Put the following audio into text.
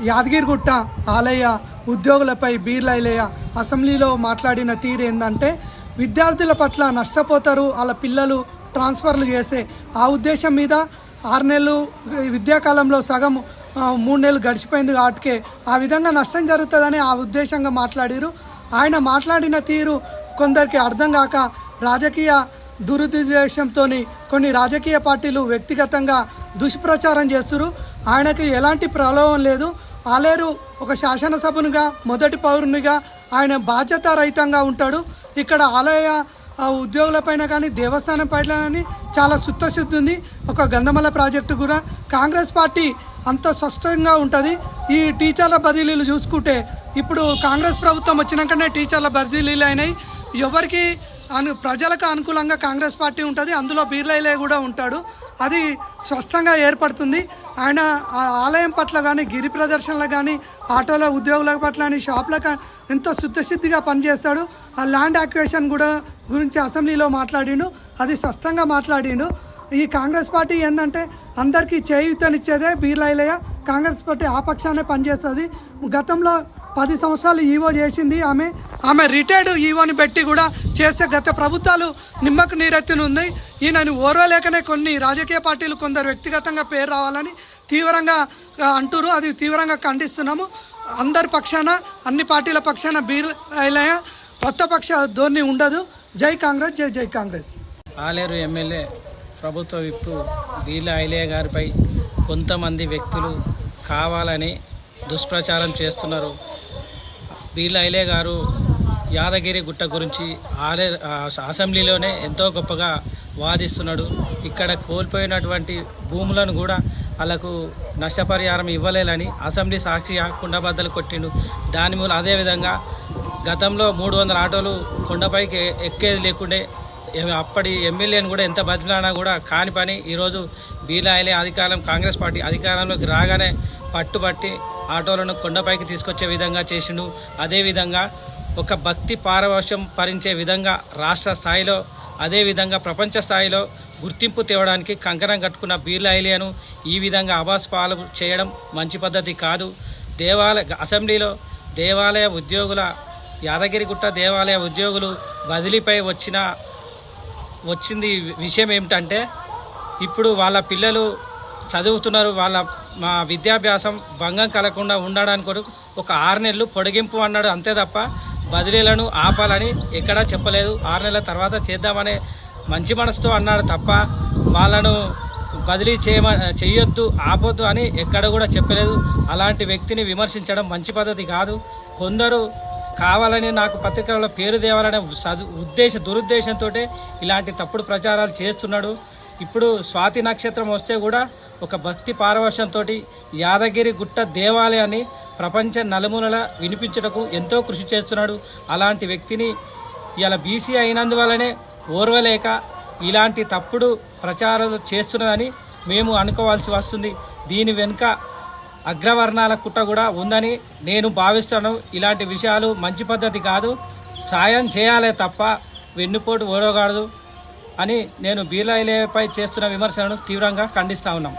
యాదగిరిగుట్ట ఆలయ ఉద్యోగులపై బీర్లా ఐలయ్య అసెంబ్లీలో మాట్లాడిన తీరు ఏంటంటే, విద్యార్థుల పట్ల నష్టపోతారు, వాళ్ళ పిల్లలు ట్రాన్స్ఫర్లు చేసే ఆ ఉద్దేశం మీద 6 నెలలు విద్యాకాలంలో సగం 3 నెలలు గడిచిపోయింది కాబట్టి ఆ విధంగా నష్టం జరుగుతుందని ఆ ఉద్దేశంగా మాట్లాడారు. ఆయన మాట్లాడిన తీరు కొందరికి అర్థం కాక రాజకీయ దురుద్దేశంతో కొన్ని రాజకీయ పార్టీలు వ్యక్తిగతంగా దుష్ప్రచారం చేస్తున్నారు. ఆయనకి ఎలాంటి ప్రలోభం లేదు. ఆలేరు ఒక శాసనసభ్యునిగా మొదటి పౌరునిగా ఆయన బాధ్యతారహితంగా ఉంటాడు. ఇక్కడ ఆలయ ఉద్యోగులపైన కానీ దేవస్థానం పైన కానీ చాలా చిత్తశుద్ధి ఉంది. ఒక గంధమల్ల ప్రాజెక్టు కూడా కాంగ్రెస్ పార్టీ అంత స్పష్టంగా ఉంటుంది. ఈ టీచర్ల బదిలీలు చూసుకుంటే ఇప్పుడు కాంగ్రెస్ ప్రభుత్వం వచ్చినాకనే టీచర్ల బదిలీలు అయినాయి. ఎవరికి ప్రజలకు అనుకూలంగా కాంగ్రెస్ పార్టీ ఉంటుంది, అందులో బీర్లా ఐలయ్య కూడా ఉంటాడు. అది స్పష్టంగా ఏర్పడుతుంది. ఆయన ఆలయం పట్ల కానీ గిరి ప్రదర్శనలకు కానీ ఆటోల ఉద్యోగుల పట్ల కానీ షాపులకు ఎంతో శుద్ధశుద్ధిగా పనిచేస్తాడు. ఆ ల్యాండ్ యాక్విజిషన్ కూడా గురించి అసెంబ్లీలో మాట్లాడిండు, అది స్పష్టంగా మాట్లాడిండు. ఈ కాంగ్రెస్ పార్టీ ఏంటంటే అందరికీ చేయూతనిచ్చేదే బీర్లా ఐలయ్య. కాంగ్రెస్ పార్టీ ఆ పక్షానే పనిచేస్తుంది. గతంలో 10 సంవత్సరాలు ఈవో చేసింది ఆమె రిటైర్డ్ ఈవోని పెట్టి కూడా చేసే గత ప్రభుత్వాలు నిమ్మకు నీరెత్తినుంది. ఈయనని ఓర్వలేకనే కొన్ని రాజకీయ పార్టీలు కొందరు వ్యక్తిగతంగా పేరు రావాలని తీవ్రంగా అంటున్నారు. అది తీవ్రంగా ఖండిస్తున్నాము. అందరి పక్షాన, అన్ని పార్టీల పక్షాన బీర్లా ఐలయ్య కొత్త పక్ష ధోరణి ఉండదు. జై కాంగ్రెస్, జై జై కాంగ్రెస్. ఆలేరు ఎమ్మెల్యే ప్రభుత్వ విప్పు బీర్లా ఐలయ్య గారిపై కొంతమంది వ్యక్తులు కావాలని దుష్ప్రచారం చేస్తున్నారు. బీర్లా ఐలయ్య గారు యాదగిరి గుట్ట గురించి అసెంబ్లీలోనే ఎంతో గొప్పగా వాదిస్తున్నాడు. ఇక్కడ కోల్పోయినటువంటి భూములను కూడా వాళ్ళకు నష్టపరిహారం ఇవ్వలేదని అసెంబ్లీ సాక్షిగా కుండబద్దలు కొట్టిండు. దాని మూల అదేవిధంగా గతంలో 300 ఆటోలు కొండపైకి ఎక్కేది లేకుండే అప్పటి ఎమ్మెల్యేని కూడా ఎంత బతిలానా కూడా కాని పని ఈరోజు బీర్లా ఐలయ్య కాంగ్రెస్ పార్టీ అధికారంలోకి రాగానే పట్టుబట్టి ఆటోలను కొండపైకి తీసుకొచ్చే విధంగా చేసిండు. అదేవిధంగా ఒక భక్తి పారవశ్యం భరించే విధంగా రాష్ట్ర స్థాయిలో అదేవిధంగా ప్రపంచ స్థాయిలో గుర్తింపు తేవడానికి కంకణం కట్టుకున్న బీర్లా ఐలయ్యను ఈ విధంగా అబాస్పాలు చేయడం మంచి పద్ధతి కాదు. అసెంబ్లీలో యాదగిరిగుట్ట దేవాలయ ఉద్యోగులు బదిలీపై వచ్చింది విషయం ఏమిటంటే, ఇప్పుడు వాళ్ళ పిల్లలు చదువుతున్నారు, మా విద్యాభ్యాసం భంగం కలగకుండా ఉండడానికి కొరకు ఒక 6 నెలలు పొడిగింపు అన్నాడు. అంతే తప్ప బదిలీలను ఆపాలని ఎక్కడా చెప్పలేదు. 6 నెలల తర్వాత చేద్దామనే మంచి మనసుతో అన్నాడు తప్ప వాళ్ళను బదిలీ చేయొద్దు, ఆపొద్దు అని ఎక్కడ కూడా చెప్పలేదు. అలాంటి వ్యక్తిని విమర్శించడం మంచి పద్ధతి కాదు. కొందరు కావాలని నాకు పత్రికలలో పేరు తేవాలనే దురుద్దేశంతో ఇలాంటి తప్పుడు ప్రచారాలు చేస్తున్నాడు. ఇప్పుడు స్వాతి నక్షత్రం వస్తే కూడా ఒక భక్తి పారవశ్యంతో యాదగిరి గుట్ట దేవాలయాన్ని ప్రపంచ నలుమూలల వినిపించటకు ఎంతో కృషి చేస్తున్నాడు. అలాంటి వ్యక్తిని ఇలా బీసీ అయినందువల్లనే ఓర్వలేక ఇలాంటి తప్పుడు ప్రచారాలు చేస్తున్నదని మేము అనుకోవాల్సి వస్తుంది. దీని వెనుక అగ్రవర్ణాల కుట్ర కూడా ఉందని నేను భావిస్తాను. ఇలాంటి విషయాలు మంచి పద్ధతి కాదు. సాయం చేయాలే తప్ప వెన్నుపోటు ఓడగాడదు అని నేను బీర్లా ఐలయ్యపై చేస్తున్న విమర్శలను తీవ్రంగా ఖండిస్తా ఉన్నాం.